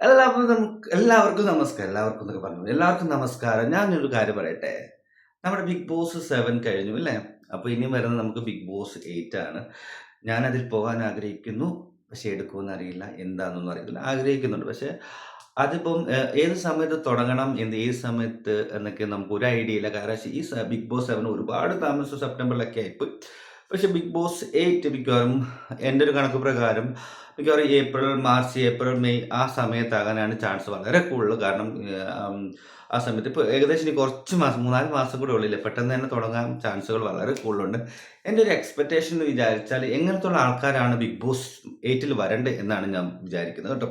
എല്ലാവർക്കും നമസ്കാരം. എല്ലാവർക്കും എന്നൊക്കെ പറഞ്ഞു. എല്ലാവർക്കും നമസ്കാരം. ഞാനൊരു കാര്യം പറയട്ടെ. നമ്മുടെ ബിഗ് ബോസ് 7 കഴിഞ്ഞു അല്ലേ? അപ്പൊ ഇനി വരുന്നത് നമുക്ക് ബിഗ് ബോസ് 8 ആണ്. ഞാനതിൽ പോകാൻ ആഗ്രഹിക്കുന്നു. പക്ഷെ എടുക്കുമെന്ന് അറിയില്ല. എന്താന്നൊന്നും അറിയത്തില്ല. ആഗ്രഹിക്കുന്നുണ്ട്. പക്ഷെ അതിപ്പം ഏത് സമയത്ത് തുടങ്ങണം, ഏത് സമയത്ത് എന്നൊക്കെ നമുക്ക് ഒരു ഐഡിയ ഇല്ല. കാരണം ഈ ബിഗ് ബോസ് 7 ഒരുപാട് താമസിച്ചു സെപ്റ്റംബറിലൊക്കെ ആയിപ്പോയി. പക്ഷെ ബിഗ് ബോസ് 8 മിക്കവാറും എൻ്റെ ഒരു കണക്ക് പ്രകാരം മിക്കവാറും ഏപ്രിൽ, മാർച്ച്, ഏപ്രിൽ, മെയ് ആ സമയത്താകാനാണ് ചാൻസ് വളരെ കൂടുതൽ. കാരണം ആ സമയത്ത് ഇപ്പോൾ ഏകദേശം ഇനി കുറച്ച് മാസം 3, 4 മാസം കൂടെ ഉള്ളില്ലേ. പെട്ടെന്ന് തന്നെ തുടങ്ങാൻ ചാൻസുകൾ വളരെ കൂടുതലുണ്ട്. എൻ്റെ ഒരു എക്സ്പെക്റ്റേഷൻ എന്ന് വിചാരിച്ചാൽ എങ്ങനത്തുള്ള ആൾക്കാരാണ് ബിഗ് ബോസ് 8 വരേണ്ടത് എന്നാണ് ഞാൻ വിചാരിക്കുന്നത് കേട്ടോ.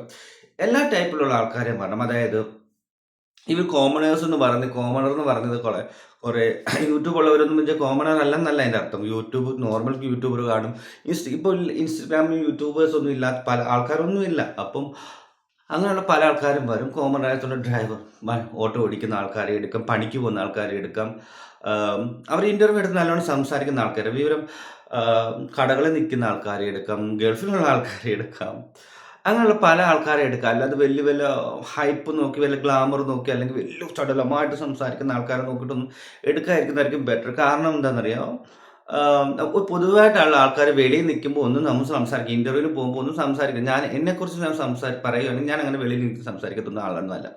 എല്ലാ ടൈപ്പിലുള്ള ആൾക്കാരെയും വരണം. അതായത് ഇവർ കോമണർ എന്ന് പറഞ്ഞത് കുറെ യൂട്യൂബ് ഉള്ളവരൊന്നും വെച്ചാൽ കോമണർ അല്ലെന്നല്ല അതിൻ്റെ അർത്ഥം. നോർമൽ യൂട്യൂബർ കാണും. ഇപ്പോൾ ഇൻസ്റ്റഗ്രാമിൽ യൂട്യൂബേഴ്സ് ഒന്നും ഇല്ലാത്ത പല ആൾക്കാരൊന്നും ഇല്ല. അപ്പം അങ്ങനെയുള്ള പല ആൾക്കാരും വരും. കോമൺ ആയിട്ടുള്ള ഡ്രൈവർ, ഓട്ടോ ഓടിക്കുന്ന ആൾക്കാരെ എടുക്കാം, പണിക്ക് പോകുന്ന ആൾക്കാരെ എടുക്കാം. അവർ ഇന്റർവ്യൂ എടുത്ത് നല്ലോണം സംസാരിക്കുന്ന ആൾക്കാരെ, വിവരം കടകളിൽ നിൽക്കുന്ന ആൾക്കാരെ എടുക്കാം, ഗൾഫിലുള്ള ആൾക്കാരെ എടുക്കാം. അങ്ങനെയുള്ള പല ആൾക്കാരെ എടുക്കാം. അല്ലാതെ വലിയ വലിയ ഹൈപ്പ് നോക്കി, വലിയ ഗ്ലാമർ നോക്കി, അല്ലെങ്കിൽ വലിയ ചടലമായിട്ട് സംസാരിക്കുന്ന ആൾക്കാരെ നോക്കിയിട്ടൊന്നും എടുക്കാതിരിക്കുന്നതായിരിക്കും ബെറ്റർ. കാരണം എന്താണെന്നറിയാമോ? പൊതുവായിട്ടുള്ള ആൾക്കാർ വെളിയിൽ നിൽക്കുമ്പോൾ ഒന്നും നമ്മൾ സംസാരിക്കും. ഇന്റർവ്യൂവിന് പോകുമ്പോൾ ഒന്നും സംസാരിക്കും. എന്നെക്കുറിച്ച് ഞാൻ പറയുകയാണെങ്കിൽ ഞാൻ അങ്ങനെ വെളിയിൽ നിന്ന് സംസാരിക്കത്തുന്ന ആളൊന്നുമല്ല.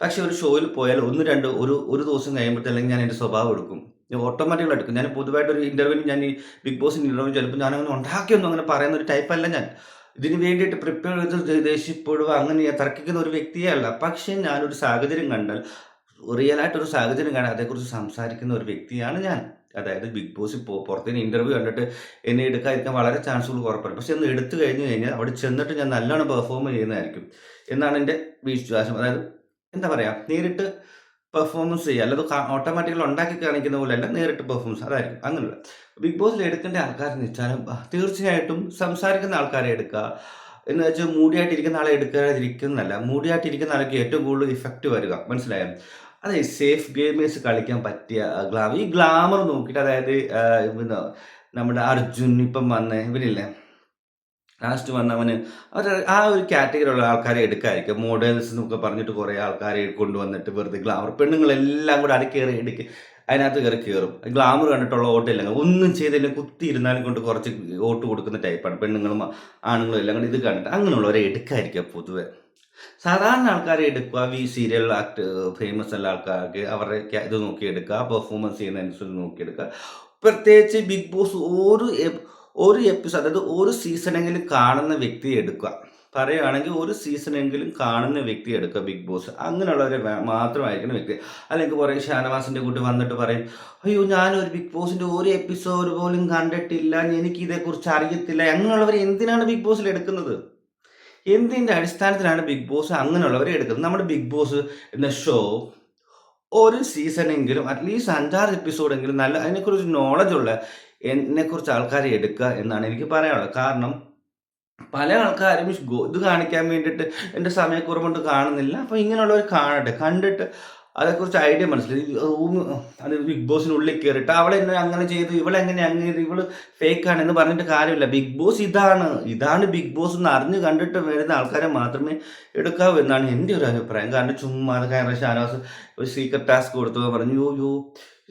പക്ഷെ ഒരു ഷോയിൽ പോയാൽ ഒന്ന് രണ്ട് ഒരു ദിവസം കഴിയുമ്പോഴത്തേക്കും ഞാൻ എൻ്റെ സ്വഭാവം എടുക്കും. ഓട്ടോമാറ്റിക്കലി എടുക്കും. ഞാൻ പൊതുവായിട്ട് ഒരു ഇന്റർവ്യൂവിന് ഞാൻ ഈ ബിഗ് ബോസിന്റെ ഇന്റർവ്യൂ ചിലപ്പോൾ ഞാൻ അങ്ങനെ ഉണ്ടാക്കിയൊന്നും അങ്ങനെ പറയുന്ന ഒരു ടൈപ്പല്ല ഞാൻ. ഇതിന് വേണ്ടിയിട്ട് പ്രിപ്പയർ ചെയ്ത് ദേഷ്യപ്പെടുക അങ്ങനെ തർക്കിക്കുന്ന ഒരു വ്യക്തിയേ അല്ല. പക്ഷേ ഞാനൊരു സാഹചര്യം കണ്ടാൽ, റിയലായിട്ടൊരു സാഹചര്യം കാണാൻ അതേക്കുറിച്ച് സംസാരിക്കുന്ന ഒരു വ്യക്തിയാണ് ഞാൻ. അതായത് ബിഗ് ബോസിൽ പുറത്തുനിന്ന് ഇന്റർവ്യൂ കണ്ടിട്ട് എന്നെ എടുക്കാതിരിക്കാൻ വളരെ ചാൻസുകൾ കുറവാണ്. പക്ഷെ ഒന്ന് എടുത്തു കഴിഞ്ഞു കഴിഞ്ഞാൽ അവിടെ ചെന്നിട്ട് ഞാൻ നല്ലോണം പെർഫോം ചെയ്യുന്നതായിരിക്കും എന്നാണ് എൻ്റെ വിശ്വാസം. അതായത് എന്താ പറയുക, നേരിട്ട് പെർഫോമൻസ് ചെയ്യുക. അല്ലാതെ ഓട്ടോമാറ്റിക്കലി ഉണ്ടാക്കി കാണിക്കുന്ന പോലെയല്ല, നേരിട്ട് പെർഫോമൻസ് അതായിരിക്കും അങ്ങനെയുള്ള. ബിഗ് ബോസിൽ എടുക്കേണ്ട ആൾക്കാരെന്ന് വെച്ചാലും തീർച്ചയായിട്ടും സംസാരിക്കുന്ന ആൾക്കാരെ എടുക്കുക. എന്ന് വെച്ചാൽ മൂടിയായിട്ടിരിക്കുന്ന ആളെ എടുക്കാതിരിക്കുന്നതല്ല. മൂടിയായിട്ടിരിക്കുന്ന ആൾക്ക് ഏറ്റവും കൂടുതൽ ഇഫക്റ്റ് വരിക. മനസ്സിലായോ? അതെ, സേഫ് ഗെയിമേഴ്സ് കളിക്കാൻ പറ്റിയ ഈ ഗ്ലാമർ നോക്കിയിട്ട്, അതായത് പിന്നെ നമ്മുടെ അർജുൻ ഇപ്പം വന്ന ഇവരില്ലേ, ലാസ്റ്റ് വന്നവന് ആ ഒരു കാറ്റഗറിയുള്ള ആൾക്കാരെ എടുക്കാതിരിക്കും. മോഡേൺസ് എന്നൊക്കെ പറഞ്ഞിട്ട് കുറേ ആൾക്കാരെ കൊണ്ടുവന്നിട്ട് വെറുതെ ഗ്ലാമർ, പെണ്ണുങ്ങളെല്ലാം കൂടെ അത് കയറി അതിനകത്ത് കയറും. ഗ്ലാമർ കണ്ടിട്ടുള്ള വോട്ടില്ല, ഒന്നും ചെയ്തില്ല, കുത്തിയിരുന്നാലും കൊണ്ട് കുറച്ച് വോട്ട് കൊടുക്കുന്ന ടൈപ്പാണ്. പെണ്ണുങ്ങളും ആണുങ്ങളും എല്ലാം കൂടി ഇത് കണ്ടിട്ട് അങ്ങനെയുള്ളവരെ എടുക്കാതിരിക്കുക പൊതുവെ. സാധാരണ ആൾക്കാരെ എടുക്കുക. സീരിയൽ ഫേമസ് ഉള്ള ആൾക്കാർക്ക് അവരുടെ ഇത് നോക്കിയെടുക്കുക, പെർഫോമൻസ് ചെയ്യുന്നതനുസരിച്ച് നോക്കിയെടുക്കുക. പ്രത്യേകിച്ച് ബിഗ് ബോസ് ഒരു എപ്പിസോഡ്, അതായത് ഒരു സീസണെങ്കിലും കാണുന്ന വ്യക്തിയെ എടുക്കുക. പറയുകയാണെങ്കിൽ ഒരു സീസണെങ്കിലും കാണുന്ന വ്യക്തി എടുക്കുക ബിഗ് ബോസ്. അങ്ങനെയുള്ളവരെ മാത്രമായിരിക്കണം വ്യക്തി. അല്ലെങ്കിൽ കുറേ ഷാനവാസിൻ്റെ കൂട്ടി വന്നിട്ട് പറയും, അയ്യോ ഞാനൊരു ബിഗ് ബോസിൻ്റെ ഒരു എപ്പിസോഡ് പോലും കണ്ടിട്ടില്ല, എനിക്ക് ഇതേക്കുറിച്ച് അറിയത്തില്ല. അങ്ങനെയുള്ളവരെ എന്തിനാണ് ബിഗ് ബോസിൽ എടുക്കുന്നത്? എന്തിൻ്റെ അടിസ്ഥാനത്തിലാണ് ബിഗ് ബോസ് അങ്ങനെയുള്ളവരെ എടുക്കുന്നത്? നമ്മുടെ ബിഗ് ബോസ് എന്ന ഷോ ഒരു സീസണെങ്കിലും അറ്റ്ലീസ്റ്റ് 5-6 എപ്പിസോഡെങ്കിലും നല്ല അതിനെക്കുറിച്ച് നോളജുള്ള എന്നെക്കുറിച്ച് ആൾക്കാരെ എടുക്കുക എന്നാണ് എനിക്ക് പറയാനുള്ളത്. കാരണം പല ആൾക്കാരും ഇത് കാണിക്കാൻ വേണ്ടിയിട്ട് എൻ്റെ സമയക്കുറവുകൊണ്ട് കാണുന്നില്ല. അപ്പോൾ ഇങ്ങനെയുള്ളവർ കാണട്ടെ. കണ്ടിട്ട് അതേക്കുറിച്ച് ഐഡിയ മനസ്സിലായി. അത് ബിഗ് ബോസിനുള്ളിൽ കയറിയിട്ട് അവളെന്നെ അങ്ങനെ ചെയ്തു, ഇവളെങ്ങനെ അങ്ങനെ ചെയ്തു, ഇവള് ഫേക്കാണ് എന്ന് പറഞ്ഞിട്ട് കാര്യമില്ല. ബിഗ് ബോസ് ഇതാണ് ബിഗ് ബോസ് എന്ന് അറിഞ്ഞ് കണ്ടിട്ട് വരുന്ന ആൾക്കാരെ മാത്രമേ എടുക്കാവൂ എന്നാണ് എൻ്റെ ഒരു അഭിപ്രായം. കാരണം ചുമ്മാ കാരണം ഷാനവാസ് ഒരു സീക്രട്ട് ടാസ്ക് കൊടുത്തു പറഞ്ഞു, യോ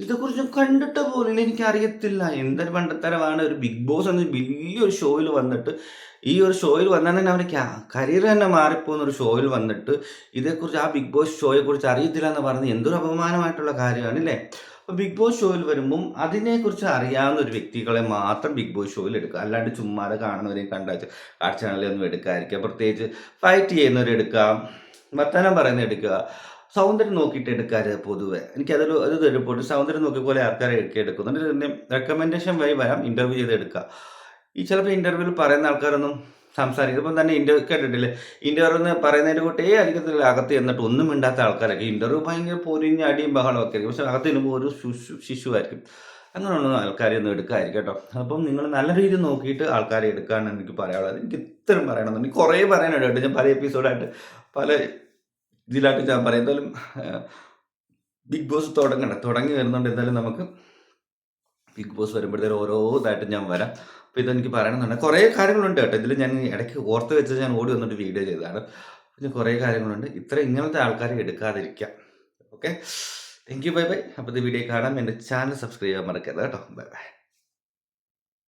ഇതേക്കുറിച്ച് കണ്ടിട്ട് പോലും എനിക്കറിയത്തില്ല. എന്തൊരു പണ്ടത്തരമാണ്. ഒരു ബിഗ് ബോസ് എന്ന വലിയൊരു ഷോയിൽ വന്നിട്ട്, ഈ ഒരു ഷോയിൽ വന്നാൽ തന്നെ അവൻ്റെ കരിയർ തന്നെ മാറിപ്പോകുന്ന ഒരു ഷോയിൽ വന്നിട്ട് ഇതേക്കുറിച്ച്, ആ ബിഗ് ബോസ് ഷോയെക്കുറിച്ച് അറിയത്തില്ല എന്ന് പറഞ്ഞ് എന്തൊരു അപമാനമായിട്ടുള്ള കാര്യമാണ് അല്ലേ? അപ്പോൾ ബിഗ് ബോസ് ഷോയിൽ വരുമ്പം അതിനെക്കുറിച്ച് അറിയാവുന്ന ഒരു വ്യക്തികളെ മാത്രം ബിഗ് ബോസ് ഷോയിൽ എടുക്കുക. അല്ലാണ്ട് ചുമ്മാതെ കാണുന്നവരെയും കാഴ്ച ചാനലൊന്നും എടുക്കാതിരിക്കുക. പ്രത്യേകിച്ച് ഫൈറ്റ് ചെയ്യുന്നവരെ എടുക്കാം, വർത്തമാനം പറയുന്നത് എടുക്കുക. സൗന്ദര്യം നോക്കിയിട്ട് എടുക്കാറ് പൊതുവെ. അത് തരുമ്പോൾ സൗന്ദര്യം നോക്കിയ പോലെ ആൾക്കാരെ എടുക്കുന്നുണ്ട്. പിന്നെ റെക്കമെൻഡേഷൻ വഴി വരാം, ഇൻ്റർവ്യൂ ചെയ്ത് എടുക്കുക. ഈ ചിലപ്പോൾ ഇൻ്റർവ്യൂവിൽ പറയുന്ന ആൾക്കാരൊന്നും സംസാരിക്കും. ഇപ്പം തന്നെ കേട്ടിട്ടില്ലേ, ഇൻ്റർവ്യൂ പറയുന്നതിൻ്റെ കൂട്ടേ അധികത്തിൽ അകത്ത് ചെന്നിട്ട് ഒന്നും മിണ്ടാത്ത ആൾക്കാരൊക്കെ. ഇൻ്റർവ്യൂ ഭയങ്കര പൊരിഞ്ഞ അടിയും ബഹളമൊക്കെ ആയിരിക്കും. പക്ഷെ അകത്ത് ചെല്ലുമ്പോൾ ഒരു ശിശുവായിരിക്കും. അങ്ങനെയുള്ള ആൾക്കാരെ ഒന്നും എടുക്കാതിരിക്കും കേട്ടോ. അപ്പം നിങ്ങൾ നല്ല രീതിയിൽ നോക്കിയിട്ട് ആൾക്കാരെ എടുക്കാനാണ് എനിക്ക് പറയാനുള്ളത്. എനിക്ക് ഇത്രയും പറയണമെന്നുണ്ട്. കുറേ പറയാനുണ്ട് കേട്ടോ. ഞാൻ പല എപ്പിസോഡായിട്ട് പല ഇതിലായിട്ട് ഞാൻ പറയും. എന്തായാലും ബിഗ് ബോസ് തുടങ്ങി വരുന്നുണ്ട്. എന്തായാലും നമുക്ക് ബിഗ് ബോസ് വരുമ്പോഴത്തേക്കും ഓരോ ഇതായിട്ട് ഞാൻ വരാം. അപ്പോൾ ഇതെനിക്ക് പറയണമെന്നുണ്ട്. കുറേ കാര്യങ്ങളുണ്ട് കേട്ടോ ഇതിൽ. ഞാൻ ഇടയ്ക്ക് ഓർത്ത് വെച്ചത് ഞാൻ ഓടി വന്നിട്ട് വീഡിയോ ചെയ്തതാണ്. പിന്നെ കുറേ കാര്യങ്ങളുണ്ട്. ഇങ്ങനത്തെ ആൾക്കാരെ എടുക്കാതിരിക്കുക. Okay. Thank you. Bye bye. അപ്പോൾ ഇത് വീഡിയോ കാണാം. എൻ്റെ ചാനൽ സബ്സ്ക്രൈബ് ചെയ്യാൻ മറക്കരുത് കേട്ടോ. Bye bye.